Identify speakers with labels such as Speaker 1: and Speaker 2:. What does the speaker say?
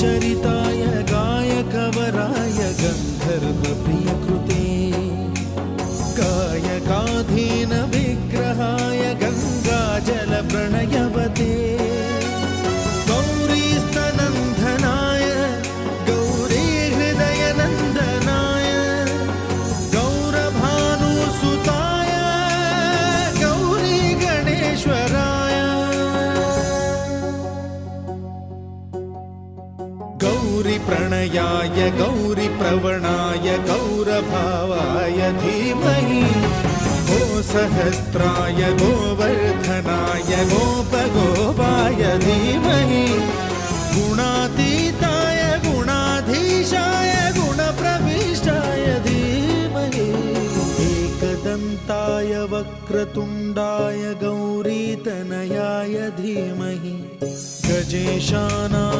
Speaker 1: सुचरिताय गायकवराय गन्धर्वप्रियकृते गायकाधीन विग्रहाय गङ्गाजलप्रणयवते गौरीस्तनन्दनाय गौरीहृदयनन्दनाय गौरभानुसुताय गौरीगणेश्वराय गौरीप्रणयाय गौरीप्रवणाय गौरभावाय धीमहि गोसहस्राय गोवर्धनाय गोपगोपाय धीमहि गुणातीताय गुणाधीशाय गुणप्रविष्टाय धीमहि एकदन्ताय वक्रतुण्डाय गौरीतनयाय धीमहि गजेशानाय